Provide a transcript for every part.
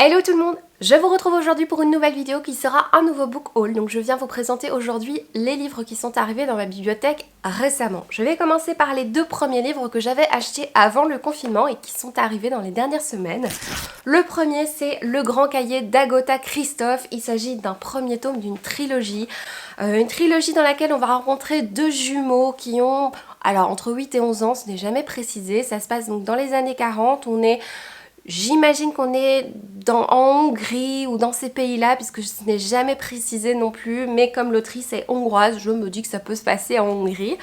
Hello tout le monde, je vous retrouve aujourd'hui pour une nouvelle vidéo qui sera un nouveau book haul. Donc je viens vous présenter aujourd'hui les livres qui sont arrivés dans ma bibliothèque récemment. Je vais commencer par les deux premiers livres que j'avais achetés avant le confinement et qui sont arrivés dans les dernières semaines. Le premier, c'est Le Grand Cahier d'Agatha Christophe. Il s'agit d'un premier tome d'une trilogie. Une trilogie dans laquelle on va rencontrer deux jumeaux qui ont alors entre 8 et 11 ans, ce n'est jamais précisé. Ça se passe donc dans les années 40, j'imagine qu'on est en Hongrie ou dans ces pays-là, puisque ce n'est jamais précisé non plus, mais comme l'autrice est hongroise, je me dis que ça peut se passer en Hongrie.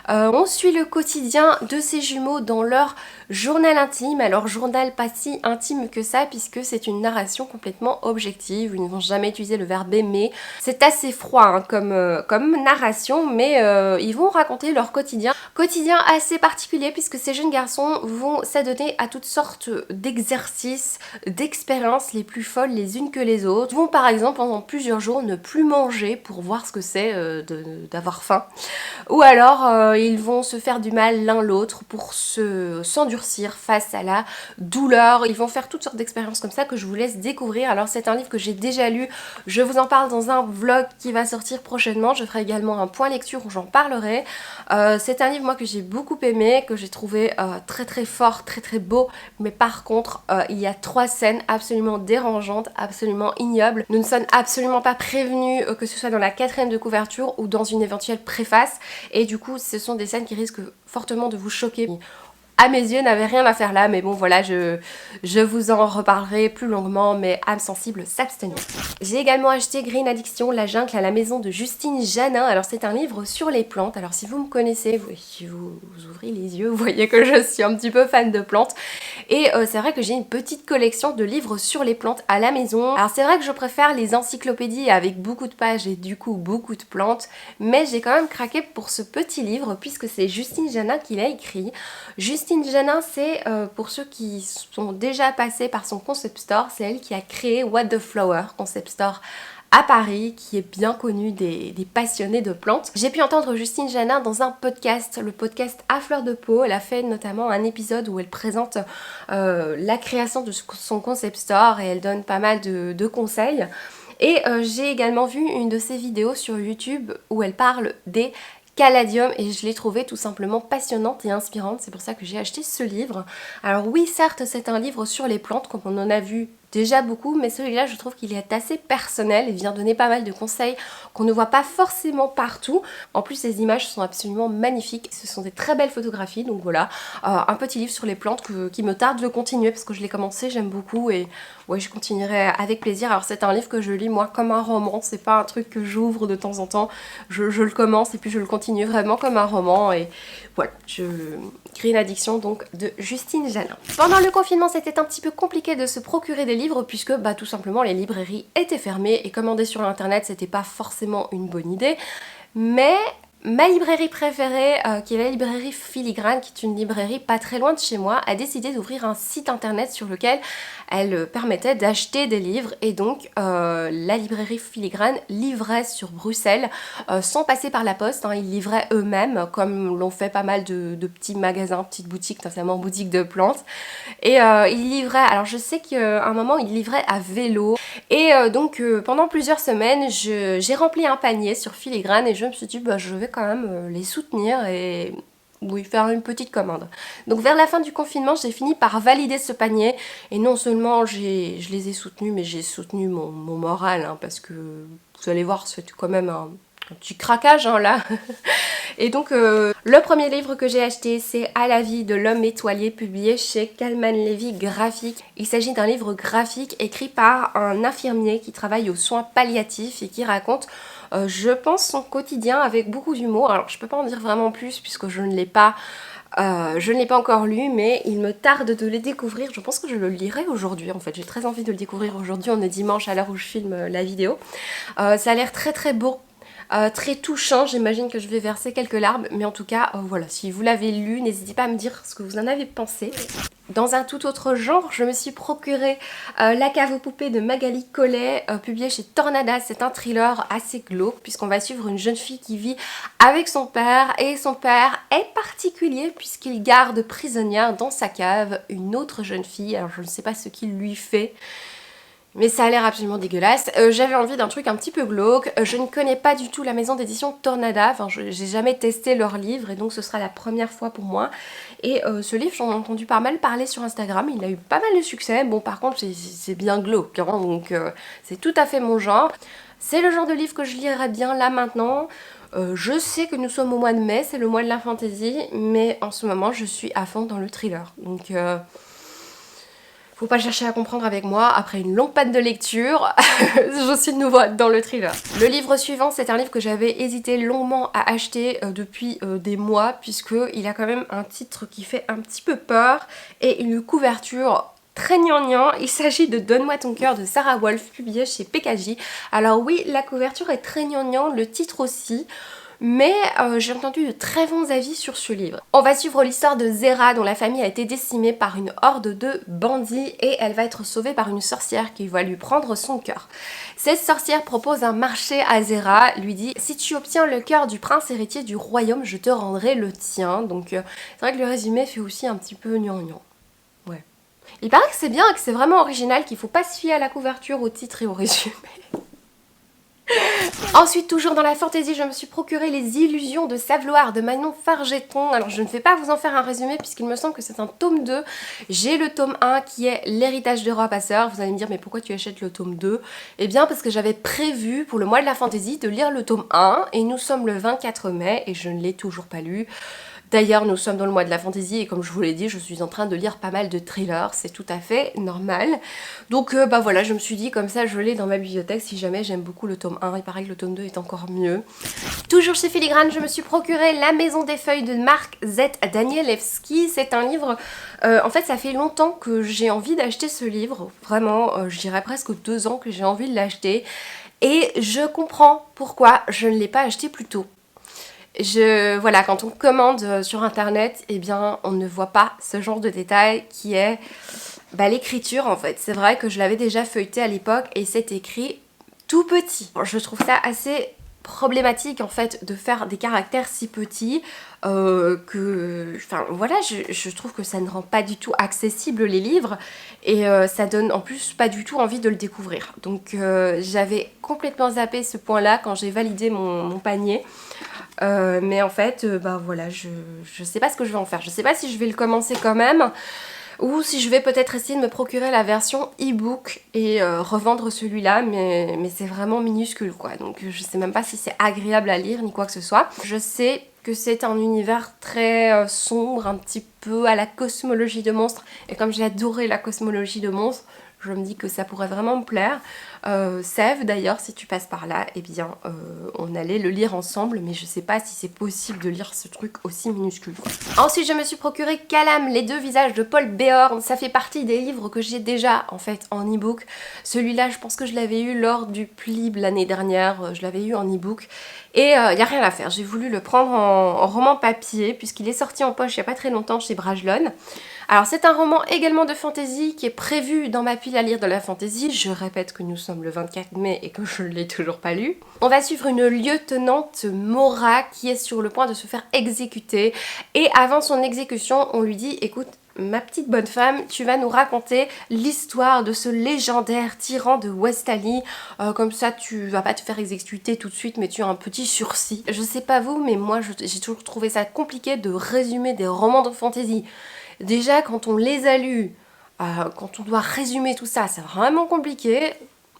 On suit le quotidien de ces jumeaux dans leur journal intime. Alors journal pas si intime que ça puisque c'est une narration complètement objective. Ils ne vont jamais utiliser le verbe aimer. C'est assez froid hein, comme narration, mais ils vont raconter leur quotidien. Quotidien assez particulier puisque ces jeunes garçons vont s'adonner à toutes sortes d'exercices, d'expériences les plus folles les unes que les autres. Ils vont par exemple pendant plusieurs jours ne plus manger pour voir ce que c'est d'avoir faim. Ou alors ils vont se faire du mal l'un l'autre pour s'endurcir face à la douleur. Ils vont faire toutes sortes d'expériences comme ça que je vous laisse découvrir. Alors c'est un livre que j'ai déjà lu, je vous en parle dans un vlog qui va sortir prochainement. Je ferai également un point lecture où j'en parlerai. C'est un livre moi que j'ai beaucoup aimé, que j'ai trouvé très très fort, très très beau. Mais par contre il y a 3 scènes absolument dérangeantes, absolument ignobles. Nous ne sommes absolument pas prévenus que ce soit dans la 4e de couverture ou dans une éventuelle préface. Et du coup ce sont des scènes qui risquent fortement de vous choquer. À mes yeux, n'avait rien à faire là, mais bon voilà, je vous en reparlerai plus longuement, mais âme sensible s'abstenir. J'ai également acheté Green Addiction, La jungle à la maison de Justine Janin. Alors c'est un livre sur les plantes. Alors si vous me connaissez, si vous ouvrez les yeux, vous voyez que je suis un petit peu fan de plantes. Et c'est vrai que j'ai une petite collection de livres sur les plantes à la maison. Alors c'est vrai que je préfère les encyclopédies avec beaucoup de pages et du coup beaucoup de plantes, mais j'ai quand même craqué pour ce petit livre puisque c'est Justine Janin qui l'a écrit. Justine Janin, c'est pour ceux qui sont déjà passés par son concept store, c'est elle qui a créé What the Flower, concept store à Paris, qui est bien connu des passionnés de plantes. J'ai pu entendre Justine Janin dans un podcast, le podcast À Fleur de Peau. Elle a fait notamment un épisode où elle présente la création de son concept store et elle donne pas mal de conseils. Et j'ai également vu une de ses vidéos sur YouTube où elle parle des Caladium et je l'ai trouvée tout simplement passionnante et inspirante, c'est pour ça que j'ai acheté ce livre. Alors oui, certes c'est un livre sur les plantes comme on en a vu déjà beaucoup, mais celui-là je trouve qu'il est assez personnel et vient donner pas mal de conseils qu'on ne voit pas forcément partout. En plus les images sont absolument magnifiques, ce sont des très belles photographies, donc voilà, un petit livre sur les plantes qui me tarde de continuer parce que je l'ai commencé, j'aime beaucoup et ouais je continuerai avec plaisir. Alors c'est un livre que je lis moi comme un roman, c'est pas un truc que j'ouvre de temps en temps, je le commence et puis je le continue vraiment comme un roman et voilà, je crée une addiction donc de Justine Janin. Pendant le confinement c'était un petit peu compliqué de se procurer des livres puisque bah tout simplement les librairies étaient fermées et commander sur l'internet c'était pas forcément une bonne idée, mais ma librairie préférée, qui est la librairie Filigrane, qui est une librairie pas très loin de chez moi, a décidé d'ouvrir un site internet sur lequel elle permettait d'acheter des livres et donc la librairie Filigrane livrait sur Bruxelles sans passer par la poste, hein, ils livraient eux-mêmes comme l'ont fait pas mal de petits magasins, petites boutiques, notamment boutiques de plantes et ils livraient, alors je sais qu'à un moment ils livraient à vélo et donc pendant plusieurs semaines j'ai rempli un panier sur Filigrane et je me suis dit bah je vais quand même les soutenir et oui, faire une petite commande. Donc vers la fin du confinement, j'ai fini par valider ce panier et non seulement je les ai soutenus, mais j'ai soutenu mon moral hein, parce que vous allez voir, c'est quand même un petit craquage hein, là. Et donc le premier livre que j'ai acheté c'est À la vie de l'homme étoilé, publié chez Calman Levy Graphique. Il s'agit d'un livre graphique écrit par un infirmier qui travaille aux soins palliatifs et qui raconte je pense son quotidien avec beaucoup d'humour. Alors je peux pas en dire vraiment plus puisque je ne l'ai pas encore lu, mais il me tarde de le découvrir. Je pense que je le lirai aujourd'hui en fait. J'ai très envie de le découvrir aujourd'hui. On est dimanche à l'heure où je filme la vidéo. Ça a l'air très très beau. Très touchant, j'imagine que je vais verser quelques larmes, mais en tout cas, voilà, si vous l'avez lu, n'hésitez pas à me dire ce que vous en avez pensé. Dans un tout autre genre, je me suis procuré La cave aux poupées de Magali Collet, publié chez Tornada. C'est un thriller assez glauque, puisqu'on va suivre une jeune fille qui vit avec son père, et son père est particulier, puisqu'il garde prisonnière dans sa cave une autre jeune fille. Alors je ne sais pas ce qu'il lui fait, Mais ça a l'air absolument dégueulasse. J'avais envie d'un truc un petit peu glauque. Je ne connais pas du tout la maison d'édition Tornada. Enfin, j'ai jamais testé leurs livres et donc ce sera la première fois pour moi. Et ce livre, j'en ai entendu pas mal parler sur Instagram. Il a eu pas mal de succès. Bon, par contre, c'est bien glauque, hein, donc c'est tout à fait mon genre. C'est le genre de livre que je lirais bien là maintenant. Je sais que nous sommes au mois de mai, c'est le mois de la fantasy, mais en ce moment, je suis à fond dans le thriller. Donc... faut pas chercher à comprendre avec moi, après une longue panne de lecture, je suis de nouveau dans le thriller. Le livre suivant, c'est un livre que j'avais hésité longuement à acheter depuis des mois, puisqu'il a quand même un titre qui fait un petit peu peur, et une couverture très gnangnan. Il s'agit de Donne-moi ton cœur de Sarah Wolf, publié chez PKJ. Alors oui, la couverture est très gnangnan, le titre aussi. Mais j'ai entendu de très bons avis sur ce livre. On va suivre l'histoire de Zera dont la famille a été décimée par une horde de bandits et elle va être sauvée par une sorcière qui va lui prendre son cœur. Cette sorcière propose un marché à Zera, lui dit si tu obtiens le cœur du prince héritier du royaume, je te rendrai le tien. Donc c'est vrai que le résumé fait aussi un petit peu gnangnan. Ouais. Il paraît que c'est bien et que c'est vraiment original, qu'il faut pas se fier à la couverture, au titre et au résumé. Ensuite, toujours dans la fantasy, je me suis procuré Les Illusions de Savloir de Manon Fargeton. Alors je ne vais pas vous en faire un résumé puisqu'il me semble que c'est un tome 2. J'ai le tome 1 qui est L'héritage de roi passeur. Vous allez me dire mais pourquoi tu achètes le tome 2? Eh bien parce que j'avais prévu pour le mois de la fantasy de lire le tome 1 et nous sommes le 24 mai et je ne l'ai toujours pas lu. D'ailleurs, nous sommes dans le mois de la fantasy et comme je vous l'ai dit, je suis en train de lire pas mal de thrillers, c'est tout à fait normal. Donc bah voilà, je me suis dit comme ça je l'ai dans ma bibliothèque si jamais j'aime beaucoup le tome 1, il paraît que le tome 2 est encore mieux. Toujours chez Filigrane, je me suis procuré La Maison des Feuilles de Mark Z. Danielewski. C'est un livre, en fait ça fait longtemps que j'ai envie d'acheter ce livre, vraiment, je dirais presque 2 ans que j'ai envie de l'acheter. Et je comprends pourquoi je ne l'ai pas acheté plus tôt. Voilà, quand on commande sur internet, eh bien on ne voit pas ce genre de détail qui est l'écriture en fait. C'est vrai que je l'avais déjà feuilleté à l'époque et c'est écrit tout petit. Je trouve ça assez problématique en fait de faire des caractères si petits enfin voilà, je trouve que ça ne rend pas du tout accessible les livres et ça donne en plus pas du tout envie de le découvrir. Donc j'avais complètement zappé ce point là quand j'ai validé mon panier. Mais en fait, voilà, je sais pas ce que je vais en faire. Je sais pas si je vais le commencer quand même ou si je vais peut-être essayer de me procurer la version e-book et revendre celui-là, mais c'est vraiment minuscule quoi. Donc je sais même pas si c'est agréable à lire ni quoi que ce soit. Je sais que c'est un univers très sombre, un petit peu à la cosmologie de monstres. Et comme j'ai adoré la cosmologie de monstres, je me dis que ça pourrait vraiment me plaire. Sève d'ailleurs, si tu passes par là, eh bien on allait le lire ensemble, mais je sais pas si c'est possible de lire ce truc aussi minuscule quoi. Ensuite je me suis procuré Calam, les deux visages de Paul Béorn. Ça fait partie des livres que j'ai déjà en fait en e-book. Celui-là je pense que je l'avais eu lors du Plib l'année dernière, je l'avais eu en e-book. Et il n'y a rien à faire, j'ai voulu le prendre en roman papier puisqu'il est sorti en poche il n'y a pas très longtemps chez Brajlon. Alors c'est un roman également de fantasy qui est prévu dans ma pile à lire de la fantasy. Je répète que nous sommes le 24 mai et que je ne l'ai toujours pas lu. On va suivre une lieutenante Mora qui est sur le point de se faire exécuter. Et avant son exécution, on lui dit écoute, ma petite bonne femme, tu vas nous raconter l'histoire de ce légendaire tyran de Westalie. Comme ça, tu vas pas te faire exécuter tout de suite, mais tu as un petit sursis. Je sais pas vous, mais moi, j'ai toujours trouvé ça compliqué de résumer des romans de fantasy. Déjà, quand on les a lus, quand on doit résumer tout ça, c'est vraiment compliqué.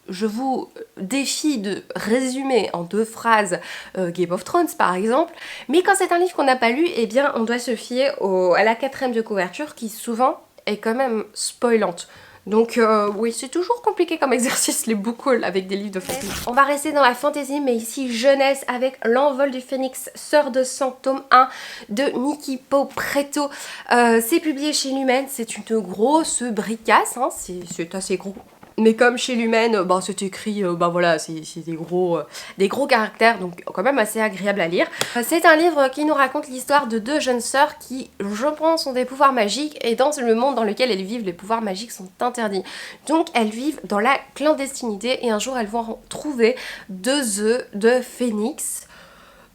Je vous défie de résumer en 2 phrases Game of Thrones par exemple, mais quand c'est un livre qu'on n'a pas lu, eh bien on doit se fier à la 4e de couverture qui souvent est quand même spoilante. Donc oui, c'est toujours compliqué comme exercice les book hauls avec des livres de fantasy. On va rester dans la fantasy, mais ici jeunesse avec L'envol du phénix, Sœur de sang, tome 1 de Nikki Preto. C'est publié chez Lumen, c'est une grosse bricasse, hein, c'est assez gros. Mais comme chez Lumen, c'est écrit, voilà, c'est des gros caractères, donc quand même assez agréable à lire. C'est un livre qui nous raconte l'histoire de 2 jeunes sœurs qui, je pense, ont des pouvoirs magiques et dans le monde dans lequel elles vivent, les pouvoirs magiques sont interdits. Donc elles vivent dans la clandestinité et un jour elles vont trouver 2 œufs de phénix.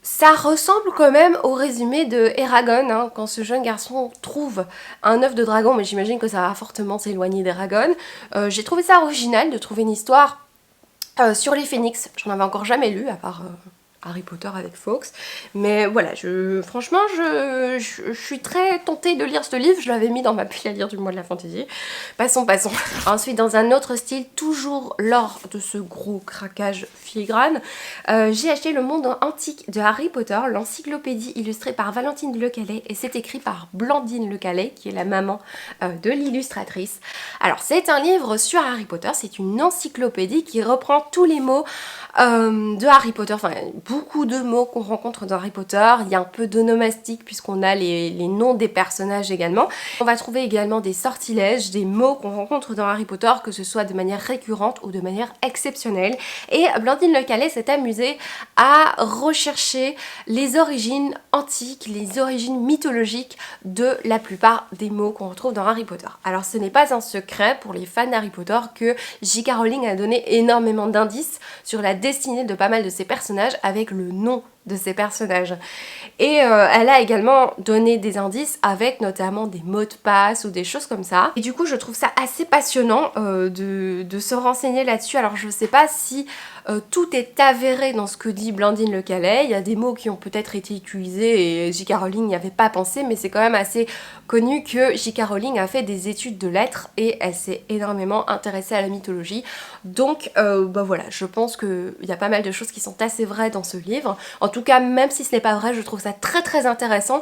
Ça ressemble quand même au résumé de Eragon, hein, quand ce jeune garçon trouve un œuf de dragon, mais j'imagine que ça va fortement s'éloigner d'Eragon. J'ai trouvé ça original de trouver une histoire sur les phénix. J'en avais encore jamais lu, à part Harry Potter avec Fawkes. Mais voilà, franchement, je suis très tentée de lire ce livre. Je l'avais mis dans ma pile à lire du mois de la fantasy. Passons. Ensuite, dans un autre style, toujours lors de ce gros craquage filigrane, j'ai acheté Le Monde Antique de Harry Potter, l'encyclopédie illustrée par Valentine Lecallet, et c'est écrit par Blandine Lecallet, qui est la maman de l'illustratrice. Alors, c'est un livre sur Harry Potter, c'est une encyclopédie qui reprend tous les mots de Harry Potter, enfin beaucoup de mots qu'on rencontre dans Harry Potter. Il y a un peu d'onomastique puisqu'on a les noms des personnages également. On va trouver également des sortilèges, des mots qu'on rencontre dans Harry Potter, que ce soit de manière récurrente ou de manière exceptionnelle. Et Blandine Lecallet s'est amusée à rechercher les origines antiques, les origines mythologiques de la plupart des mots qu'on retrouve dans Harry Potter. Alors ce n'est pas un secret pour les fans d'Harry Potter que J.K. Rowling a donné énormément d'indices sur la destinée de pas mal de ses personnages avec le nom de ces personnages. Et elle a également donné des indices avec notamment des mots de passe ou des choses comme ça. Et du coup, je trouve ça assez passionnant de se renseigner là-dessus. Alors, je sais pas si tout est avéré dans ce que dit Blandine Lecallet. Il y a des mots qui ont peut-être été utilisés et J.K. Rowling n'y avait pas pensé, mais c'est quand même assez connu que J.K. Rowling a fait des études de lettres et elle s'est énormément intéressée à la mythologie. Donc, bah voilà, je pense qu'il y a pas mal de choses qui sont assez vraies dans ce livre. En tout cas, même si ce n'est pas vrai, je trouve ça très intéressant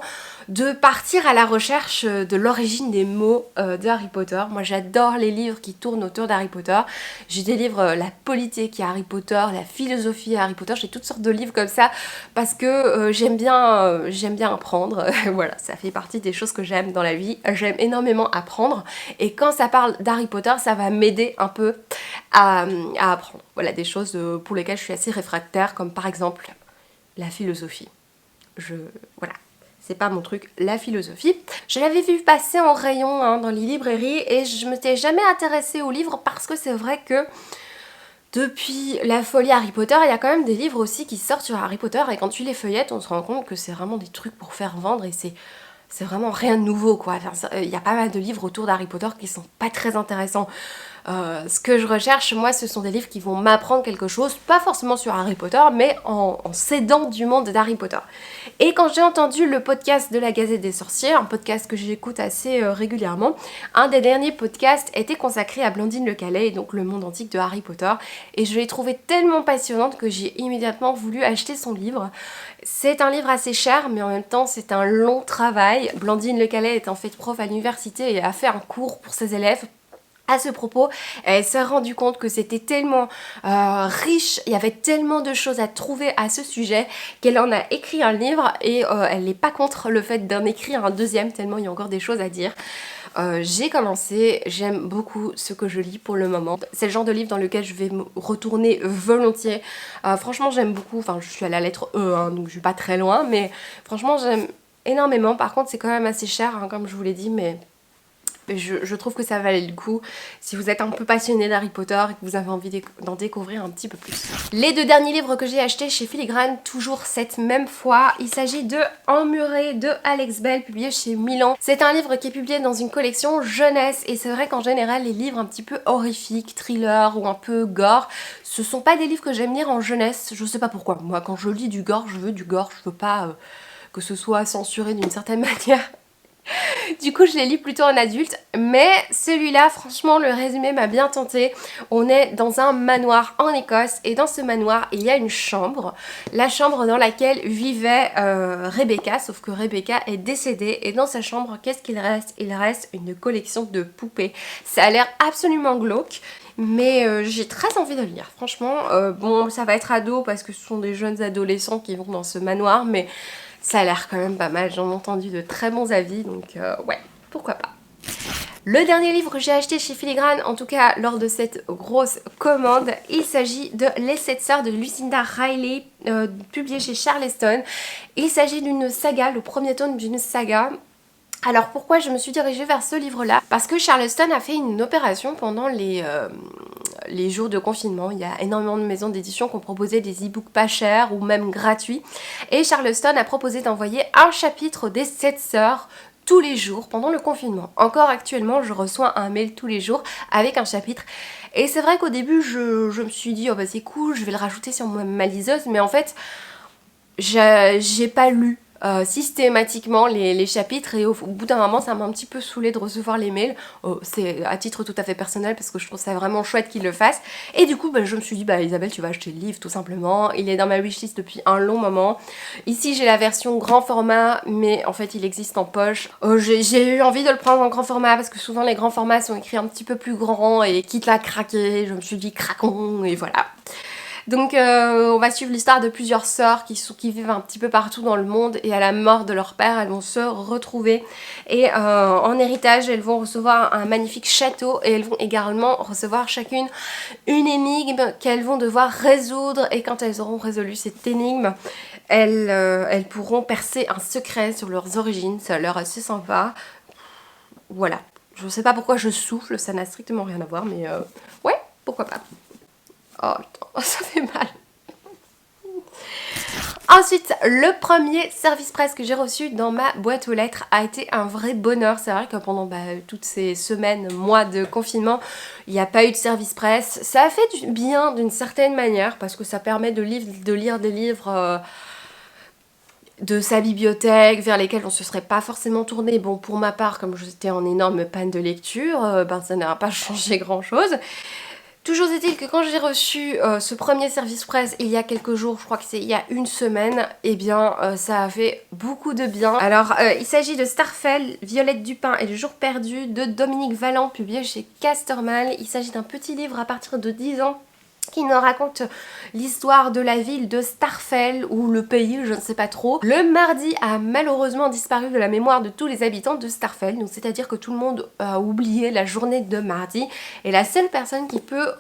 de partir à la recherche de l'origine des mots de Harry Potter. Moi, j'adore les livres qui tournent autour d'Harry Potter. J'ai des livres, la politique à Harry Potter, la philosophie à Harry Potter, j'ai toutes sortes de livres comme ça parce que j'aime bien apprendre. Voilà, ça fait partie des choses que j'aime dans la vie. J'aime énormément apprendre et quand ça parle d'Harry Potter, ça va m'aider un peu à apprendre. Voilà, des choses pour lesquelles je suis assez réfractaire, comme par exemple la philosophie. Voilà, c'est pas mon truc, la philosophie. Je l'avais vu passer en rayon hein, dans les librairies et je m'étais jamais intéressée aux livres parce que c'est vrai que depuis la folie Harry Potter, il y a quand même des livres aussi qui sortent sur Harry Potter et quand tu les feuillettes, on se rend compte que c'est vraiment des trucs pour faire vendre et c'est vraiment rien de nouveau quoi. Enfin, il y a pas mal de livres autour d'Harry Potter qui sont pas très intéressants. Ce que je recherche, moi, ce sont des livres qui vont m'apprendre quelque chose, pas forcément sur Harry Potter, mais en s'aidant du monde d'Harry Potter. Et quand j'ai entendu le podcast de la Gazette des Sorciers, un podcast que j'écoute assez régulièrement, un des derniers podcasts était consacré à Blandine Lecallet, et donc le monde antique de Harry Potter, et je l'ai trouvé tellement passionnante que j'ai immédiatement voulu acheter son livre. C'est un livre assez cher, mais en même temps, c'est un long travail. Blandine Lecallet est en fait prof à l'université et a fait un cours pour ses élèves. À ce propos, elle s'est rendue compte que c'était tellement riche, il y avait tellement de choses à trouver à ce sujet qu'elle en a écrit un livre et elle n'est pas contre le fait d'en écrire un deuxième tellement il y a encore des choses à dire. J'ai commencé, j'aime beaucoup ce que je lis pour le moment. C'est le genre de livre dans lequel je vais me retourner volontiers. Franchement j'aime beaucoup, enfin je suis à la lettre E, hein, donc je suis pas très loin, mais franchement j'aime énormément. Par contre c'est quand même assez cher, hein, comme je vous l'ai dit, mais... Je trouve que ça valait le coup si vous êtes un peu passionné d'Harry Potter et que vous avez envie d'en découvrir un petit peu plus. Les deux derniers livres que j'ai achetés chez Filigrane, toujours cette même fois, il s'agit de Emmuré de Alex Bell, publié chez Milan. C'est un livre qui est publié dans une collection jeunesse et c'est vrai qu'en général les livres un petit peu horrifiques, thrillers ou un peu gore, ce sont pas des livres que j'aime lire en jeunesse, je sais pas pourquoi. Moi quand je lis du gore, je veux du gore, je veux pas que ce soit censuré d'une certaine manière. Du coup je les lis plutôt en adulte, mais celui-là franchement le résumé m'a bien tenté. On est dans un manoir en Écosse et dans ce manoir il y a une chambre, la chambre dans laquelle vivait Rebecca, sauf que Rebecca est décédée et dans sa chambre qu'est-ce qu'il reste? Il reste une collection de poupées. Ça a l'air absolument glauque. Mais j'ai très envie de le lire, franchement. Bon, ça va être ado parce que ce sont des jeunes adolescents qui vont dans ce manoir, mais ça a l'air quand même pas mal. J'en ai entendu de très bons avis, donc ouais, pourquoi pas. Le dernier livre que j'ai acheté chez Filigrane, en tout cas lors de cette grosse commande, il s'agit de Les 7 sœurs de Lucinda Riley, publié chez Charleston. Il s'agit d'une saga, le premier tome d'une saga. Alors pourquoi je me suis dirigée vers ce livre-là? Parce que Charleston a fait une opération pendant les jours de confinement, il y a énormément de maisons d'édition qui ont proposé des e-books pas chers ou même gratuits. Et Charleston a proposé d'envoyer un chapitre des 7 sœurs tous les jours pendant le confinement. Encore actuellement, je reçois un mail tous les jours avec un chapitre. Et c'est vrai qu'au début, je me suis dit, oh bah c'est cool, je vais le rajouter sur ma liseuse. Mais en fait, j'ai pas lu systématiquement les chapitres et au bout d'un moment ça m'a un petit peu saoulée de recevoir les mails. C'est à titre tout à fait personnel parce que je trouve ça vraiment chouette qu'ils le fassent. Et du coup bah, je me suis dit bah Isabelle tu vas acheter le livre tout simplement. Il est dans ma wishlist depuis un long moment. Ici j'ai la version grand format mais en fait il existe en poche. J'ai eu envie de le prendre en grand format parce que souvent les grands formats sont écrits un petit peu plus grands et quitte à craquer, je me suis dit craquons et voilà. Donc on va suivre l'histoire de plusieurs sœurs qui vivent un petit peu partout dans le monde et à la mort de leur père, elles vont se retrouver et en héritage, elles vont recevoir un magnifique château et elles vont également recevoir chacune une énigme qu'elles vont devoir résoudre et quand elles auront résolu cette énigme, elles pourront percer un secret sur leurs origines, ça a l'air assez sympa. Voilà, je ne sais pas pourquoi je souffle, ça n'a strictement rien à voir mais ouais, pourquoi pas. Oh putain, ça fait mal. Ensuite, le premier service presse que j'ai reçu dans ma boîte aux lettres a été un vrai bonheur. C'est vrai que pendant toutes ces semaines, mois de confinement, il n'y a pas eu de service presse. Ça a fait du bien d'une certaine manière parce que ça permet de lire des livres de sa bibliothèque vers lesquels on se serait pas forcément tourné. Bon, pour ma part, comme j'étais en énorme panne de lecture, ça n'a pas changé grand chose. Toujours est-il que quand j'ai reçu ce premier service presse il y a quelques jours, je crois que c'est il y a une semaine, eh bien ça a fait beaucoup de bien. Alors il s'agit de Starfell, Violette Dupin et le jour perdu de Dominique Valland, publié chez Casterman. Il s'agit d'un petit livre à partir de 10 ans qui nous raconte l'histoire de la ville de Starfell ou le pays, je ne sais pas trop. Le mardi a malheureusement disparu de la mémoire de tous les habitants de Starfell, donc c'est-à-dire que tout le monde a oublié la journée de mardi et la seule personne qui peut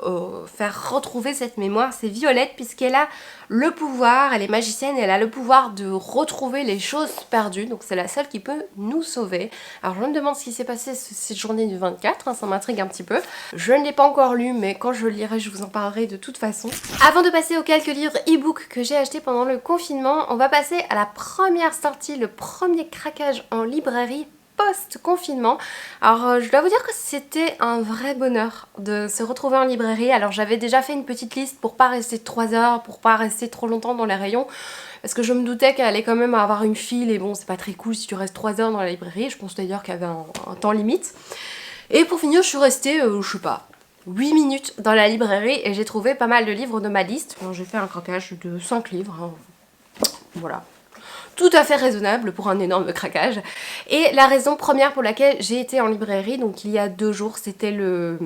faire retrouver cette mémoire c'est Violette puisqu'elle a le pouvoir, elle est magicienne et elle a le pouvoir de retrouver les choses perdues, donc c'est la seule qui peut nous sauver. Alors je me demande ce qui s'est passé cette journée du 24, ça m'intrigue un petit peu. Je ne l'ai pas encore lu mais quand je le lirai je vous en parlerai de toute façon. Avant de passer aux quelques livres e-book que j'ai achetés pendant le confinement, on va passer à la première sortie, le premier craquage en librairie post-confinement. Alors je dois vous dire que c'était un vrai bonheur de se retrouver en librairie. Alors j'avais déjà fait une petite liste pour pas rester 3 heures, pour pas rester trop longtemps dans les rayons parce que je me doutais qu'elle allait quand même avoir une file et bon c'est pas très cool si tu restes 3 heures dans la librairie. Je pense d'ailleurs qu'il y avait un temps limite. Et pour finir je suis restée, je sais pas, 8 minutes dans la librairie et j'ai trouvé pas mal de livres de ma liste. Bon, j'ai fait un craquage de 5 livres, hein. Voilà. Tout à fait raisonnable pour un énorme craquage. Et la raison première pour laquelle j'ai été en librairie, donc il y a 2 jours, c'était le...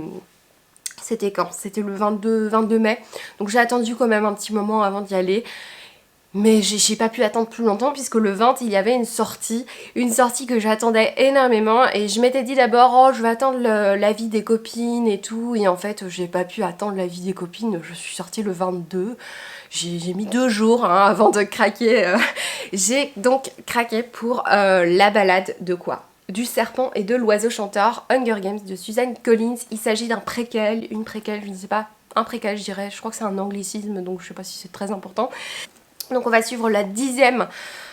C'était quand? C'était le 22 mai. Donc j'ai attendu quand même un petit moment avant d'y aller. Mais j'ai pas pu attendre plus longtemps puisque le 20 il y avait une sortie que j'attendais énormément et je m'étais dit d'abord oh je vais attendre l'avis des copines et tout et en fait j'ai pas pu attendre l'avis des copines, je suis sortie le 22, j'ai mis 2 jours hein, avant de craquer, j'ai donc craqué pour la balade de quoi? Du serpent et de l'oiseau chanteur, Hunger Games de Suzanne Collins. Il s'agit d'un préquel, une préquelle, je ne sais pas, un préquel je dirais, je crois que c'est un anglicisme donc je sais pas si c'est très important. Donc on va suivre les 10e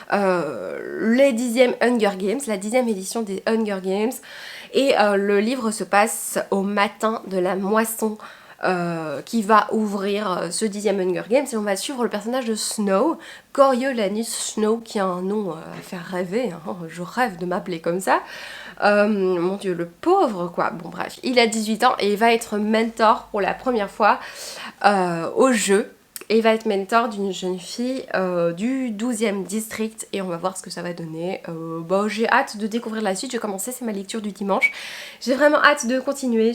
Hunger Games, la 10e édition des Hunger Games. Et le livre se passe au matin de la moisson qui va ouvrir ce 10e Hunger Games. Et on va suivre le personnage de Snow, Coriolanus Snow, qui a un nom à faire rêver. Hein. Je rêve de m'appeler comme ça. Mon dieu, le pauvre quoi. Bon bref, il a 18 ans et il va être mentor pour la première fois au jeu. Et il va être mentor d'une jeune fille du 12e district et on va voir ce que ça va donner. Bon, j'ai hâte de découvrir la suite, j'ai commencé, c'est ma lecture du dimanche. J'ai vraiment hâte de continuer,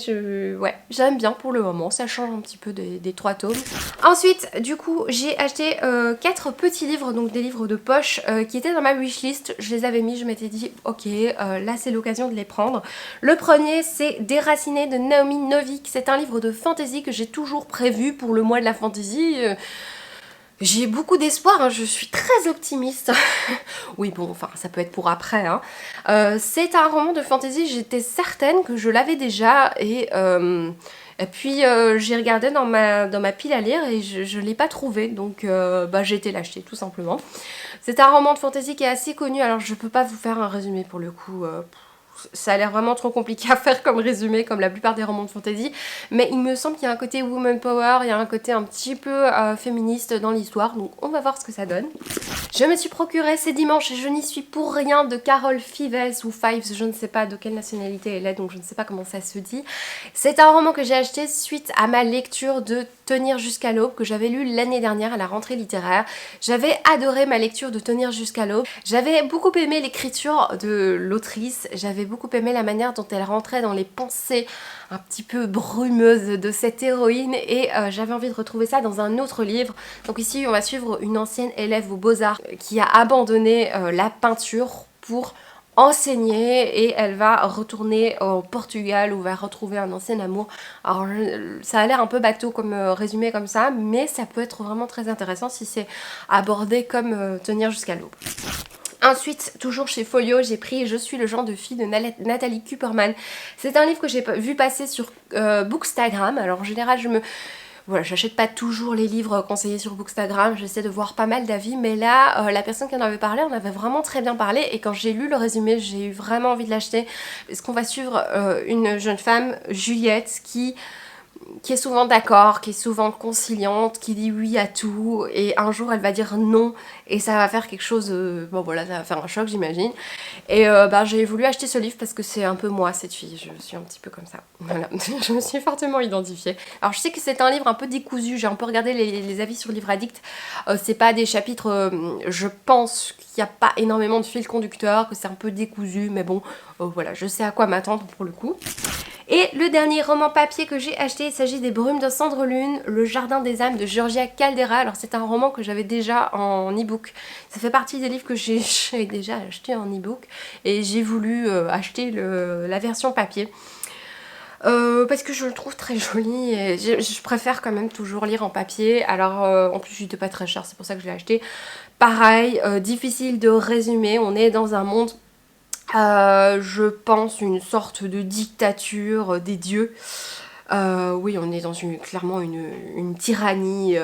ouais, j'aime bien pour le moment, ça change un petit peu des 3 tomes. Ensuite, du coup, j'ai acheté 4 petits livres, donc des livres de poche qui étaient dans ma wishlist. Je les avais mis, je m'étais dit, ok, là c'est l'occasion de les prendre. Le premier, c'est Déraciné de Naomi Novik. C'est un livre de fantasy que j'ai toujours prévu pour le mois de la fantasy. J'ai beaucoup d'espoir, hein, je suis très optimiste. Oui bon, enfin ça peut être pour après. Hein. C'est un roman de fantasy, j'étais certaine que je l'avais déjà et Et puis j'ai regardé dans ma pile à lire et je l'ai pas trouvé, donc j'ai été l'acheter tout simplement. C'est un roman de fantasy qui est assez connu, alors je peux pas vous faire un résumé pour le coup. Ça a l'air vraiment trop compliqué à faire comme résumé, comme la plupart des romans de fantasy, mais il me semble qu'il y a un côté woman power, il y a un côté un petit peu féministe dans l'histoire, donc on va voir ce que ça donne. Je me suis procuré ces dimanches et je n'y suis pour rien de Carol Fives ou Fives, je ne sais pas de quelle nationalité elle est, donc je ne sais pas comment ça se dit. C'est un roman que j'ai acheté suite à ma lecture de Tenir jusqu'à l'aube, que j'avais lu l'année dernière à la rentrée littéraire. J'avais adoré ma lecture de Tenir jusqu'à l'aube. J'avais beaucoup aimé l'écriture de l'autrice, j'avais beaucoup aimé la manière dont elle rentrait dans les pensées un petit peu brumeuses de cette héroïne et j'avais envie de retrouver ça dans un autre livre. Donc ici on va suivre une ancienne élève aux Beaux-Arts qui a abandonné la peinture pour enseigner et elle va retourner au Portugal où va retrouver un ancien amour. Alors ça a l'air un peu bateau comme résumé comme ça, mais ça peut être vraiment très intéressant si c'est abordé comme Tenir jusqu'à l'aube. Ensuite, toujours chez Folio, j'ai pris Je suis le genre de fille de Nathalie Kupperman. C'est un livre que j'ai vu passer sur Bookstagram. Alors en général, voilà, j'achète pas toujours les livres conseillés sur Bookstagram, j'essaie de voir pas mal d'avis, mais là, la personne qui en avait parlé, on avait vraiment très bien parlé, et quand j'ai lu le résumé, j'ai eu vraiment envie de l'acheter, parce qu'on va suivre une jeune femme, Juliette, qui est souvent d'accord, qui est souvent conciliante, qui dit oui à tout, et un jour elle va dire non, et ça va faire quelque chose, bon voilà, ça va faire un choc j'imagine. Et j'ai voulu acheter ce livre parce que c'est un peu moi cette fille, je suis un petit peu comme ça, voilà, je me suis fortement identifiée. Alors je sais que c'est un livre un peu décousu, j'ai un peu regardé les avis sur Livre Addict, c'est pas des chapitres, je pense qu'il n'y a pas énormément de fil conducteur, que c'est un peu décousu, mais bon, voilà, je sais à quoi m'attendre pour le coup. Et le dernier roman papier que j'ai acheté, il s'agit des Brumes de Cendre Lune, Le Jardin des âmes de Georgia Caldera. Alors c'est un roman que j'avais déjà en e-book. Ça fait partie des livres que j'ai déjà acheté en e-book. Et j'ai voulu acheter la version papier. Parce que je le trouve très joli et je préfère quand même toujours lire en papier. Alors en plus il n'était pas très cher, c'est pour ça que je l'ai acheté. Pareil, difficile de résumer, on est dans un monde... je pense une sorte de dictature des dieux. Oui, on est dans clairement une tyrannie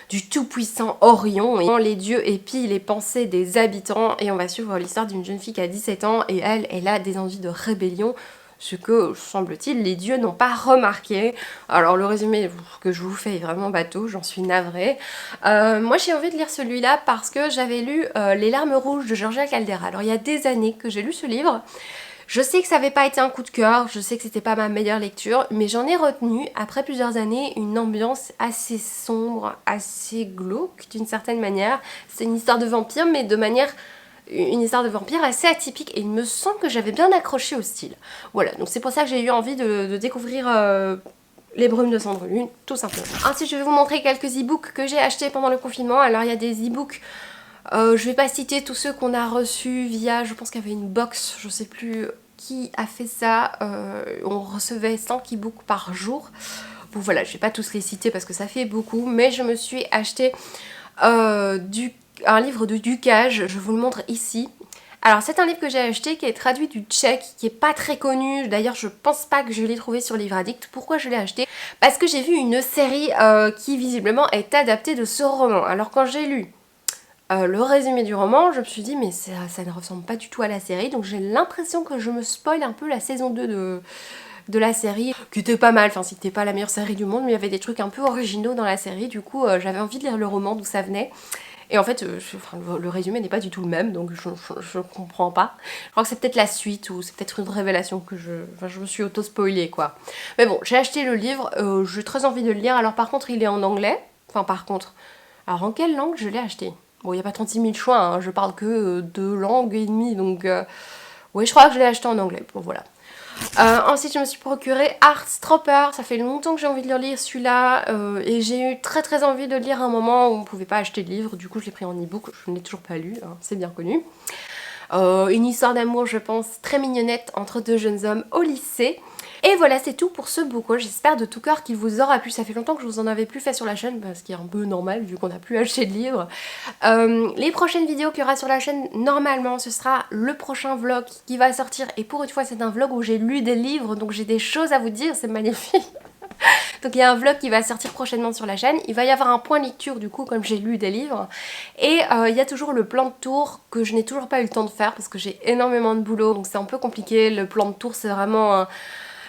du tout-puissant Orion. Et les dieux épient les pensées des habitants. Et on va suivre l'histoire d'une jeune fille qui a 17 ans. Et elle a des envies de rébellion. Ce que, semble-t-il, les dieux n'ont pas remarqué. Alors le résumé que je vous fais est vraiment bateau, j'en suis navrée. Moi j'ai envie de lire celui-là parce que j'avais lu Les larmes rouges de Georgia Caldera. Alors il y a des années que j'ai lu ce livre. Je sais que ça n'avait pas été un coup de cœur, je sais que c'était pas ma meilleure lecture, mais j'en ai retenu, après plusieurs années, une ambiance assez sombre, assez glauque d'une certaine manière. C'est une histoire de vampire, mais de manière... une histoire de vampire assez atypique et il me semble que j'avais bien accroché au style. Voilà, donc c'est pour ça que j'ai eu envie de découvrir Les Brumes de Cendre Lune, tout simplement. Ensuite, je vais vous montrer quelques e-books que j'ai achetés pendant le confinement. Alors, il y a des e-books, je vais pas citer tous ceux qu'on a reçus via, je pense qu'il y avait une box, je sais plus qui a fait ça, on recevait 5 e-books par jour. Bon voilà, je vais pas tous les citer parce que ça fait beaucoup, mais je me suis acheté un livre de Ducage, je vous le montre ici. Alors c'est un livre que j'ai acheté qui est traduit du tchèque, qui est pas très connu, d'ailleurs je pense pas que je l'ai trouvé sur Livre Addict. Pourquoi je l'ai acheté? Parce que j'ai vu une série qui visiblement est adaptée de ce roman. Alors quand j'ai lu le résumé du roman, je me suis dit mais ça ne ressemble pas du tout à la série, donc j'ai l'impression que je me spoil un peu la saison 2 de la série, qui était pas mal, enfin c'était pas la meilleure série du monde, mais il y avait des trucs un peu originaux dans la série, du coup j'avais envie de lire le roman d'où ça venait. Et en fait, le résumé n'est pas du tout le même, donc je comprends pas. Je crois que c'est peut-être la suite, ou c'est peut-être une révélation que je me suis auto-spoilée, quoi. Mais bon, j'ai acheté le livre, j'ai très envie de le lire. Alors par contre, il est en anglais. Enfin, par contre... Alors en quelle langue je l'ai acheté? Bon, il n'y a pas 36 000 choix, hein, je parle que 2 langues et demie, donc... Oui, je crois que je l'ai acheté en anglais, bon voilà. Ensuite je me suis procuré Heartstopper, ça fait longtemps que j'ai envie de le lire celui-là et j'ai eu très envie de le lire à un moment où on ne pouvait pas acheter de livre, du coup je l'ai pris en e-book, je ne l'ai toujours pas lu, hein, c'est bien connu. Une histoire d'amour je pense très mignonnette entre deux jeunes hommes au lycée. Et voilà, c'est tout pour ce book haul. J'espère de tout cœur qu'il vous aura plu. Ça fait longtemps que je vous en avais plus fait sur la chaîne, parce qu'il est un peu normal vu qu'on n'a plus acheté de livres. Les prochaines vidéos qu'il y aura sur la chaîne, normalement, ce sera le prochain vlog qui va sortir. Et pour une fois, c'est un vlog où j'ai lu des livres, donc j'ai des choses à vous dire, c'est magnifique. Donc il y a un vlog qui va sortir prochainement sur la chaîne. Il va y avoir un point lecture du coup comme j'ai lu des livres. Et il y a toujours le plan de tour que je n'ai toujours pas eu le temps de faire parce que j'ai énormément de boulot. Donc c'est un peu compliqué. Le plan de tour c'est vraiment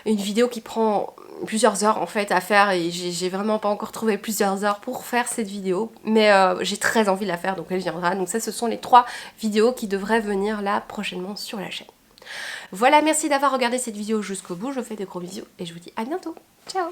une vidéo qui prend plusieurs heures en fait à faire. Et j'ai vraiment pas encore trouvé plusieurs heures pour faire cette vidéo. Mais j'ai très envie de la faire donc elle viendra. Donc ça ce sont les 3 vidéos qui devraient venir là prochainement sur la chaîne. Voilà, merci d'avoir regardé cette vidéo jusqu'au bout. Je vous fais de gros bisous et je vous dis à bientôt. Ciao!